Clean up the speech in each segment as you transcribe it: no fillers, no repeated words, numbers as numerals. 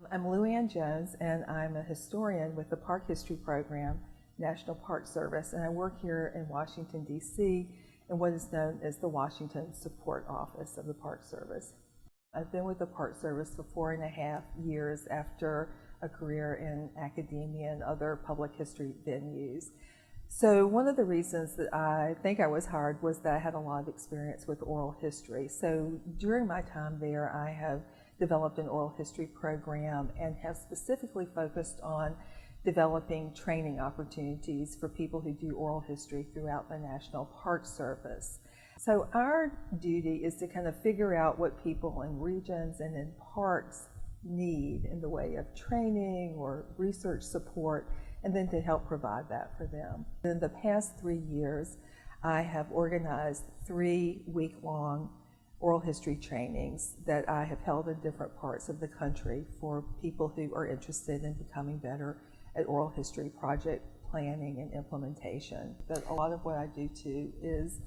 I'm LuAnn Jones, and I'm a historian with the Park History Program, National Park Service, and I work here in Washington, D.C. in what is known as the Washington Support Office of the Park Service. I've been with the Park Service for 4.5 years after a career in academia and other public history venues. So one of the reasons that I think I was hired was that I had a lot of experience with oral history. So during my time there, I have developed an oral history program and have specifically focused on developing training opportunities for people who do oral history throughout the National Park Service. So our duty is to kind of figure out what people in regions and in parks need in the way of training or research support, and then to help provide that for them. In the past 3 years, I have organized 3 week-long oral history trainings that I have held in different parts of the country for people who are interested in becoming better at oral history project planning and implementation. But a lot of what I do too is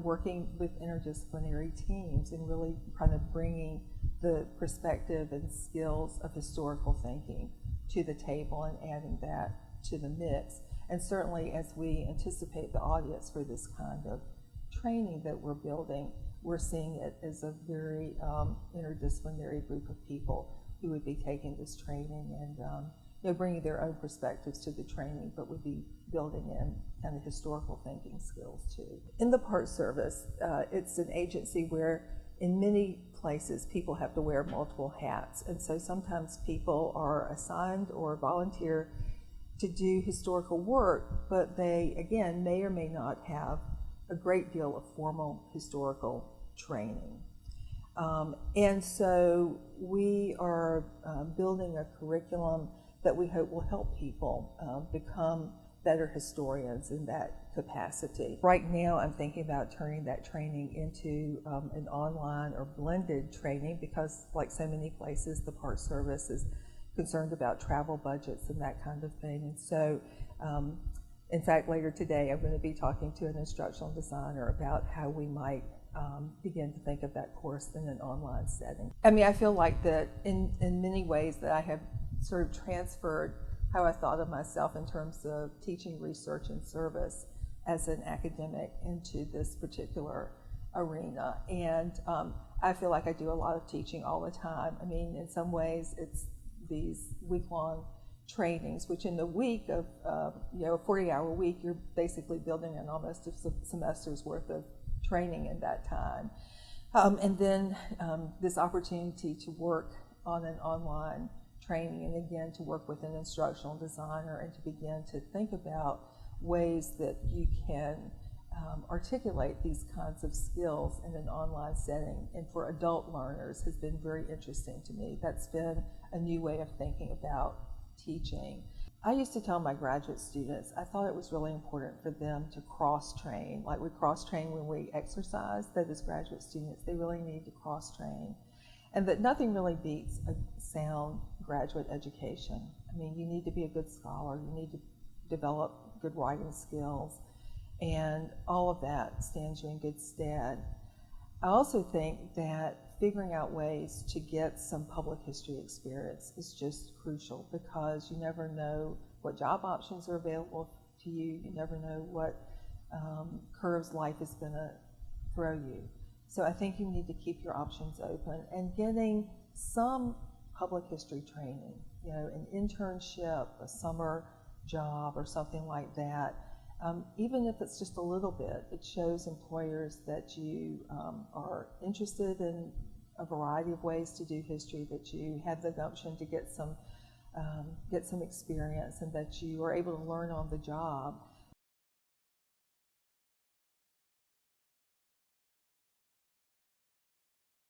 working with interdisciplinary teams and really kind of bringing the perspective and skills of historical thinking to the table and adding that to the mix. And certainly as we anticipate the audience for this kind of training that we're building, we're seeing it as a very interdisciplinary group of people who would be taking this training and bringing their own perspectives to the training, but would be building in kind of historical thinking skills too. In the Park Service, it's an agency where in many places people have to wear multiple hats, and so sometimes people are assigned or volunteer to do historical work, but they, again, may or may not have a great deal of formal historical training. And so we are building a curriculum that we hope will help people become better historians in that capacity. Right now I'm thinking about turning that training into an online or blended training because, like so many places, the Park Service is concerned about travel budgets and that kind of thing. And so in fact, later today, I'm going to be talking to an instructional designer about how we might begin to think of that course in an online setting. I mean, I feel like that in many ways that I have sort of transferred how I thought of myself in terms of teaching, research, and service as an academic into this particular arena. And I feel like I do a lot of teaching all the time. I mean, in some ways, it's these week-long trainings, which in the week of a 40-hour week, you're basically building in almost a semester's worth of training in that time. And then this opportunity to work on an online training, and again to work with an instructional designer and to begin to think about ways that you can articulate these kinds of skills in an online setting and for adult learners has been very interesting to me. That's been a new way of thinking about teaching. I used to tell my graduate students I thought it was really important for them to cross-train. Like we cross-train when we exercise, that as graduate students they really need to cross-train. And that nothing really beats a sound graduate education. I mean, you need to be a good scholar, you need to develop good writing skills, and all of that stands you in good stead. I also think that figuring out ways to get some public history experience is just crucial because you never know what job options are available to you, you never know what curves life is going to throw you. So I think you need to keep your options open, and getting some public history training, an internship, a summer job or something like that, even if it's just a little bit, it shows employers that you are interested in a variety of ways to do history, that you have the gumption to get some experience, and that you are able to learn on the job.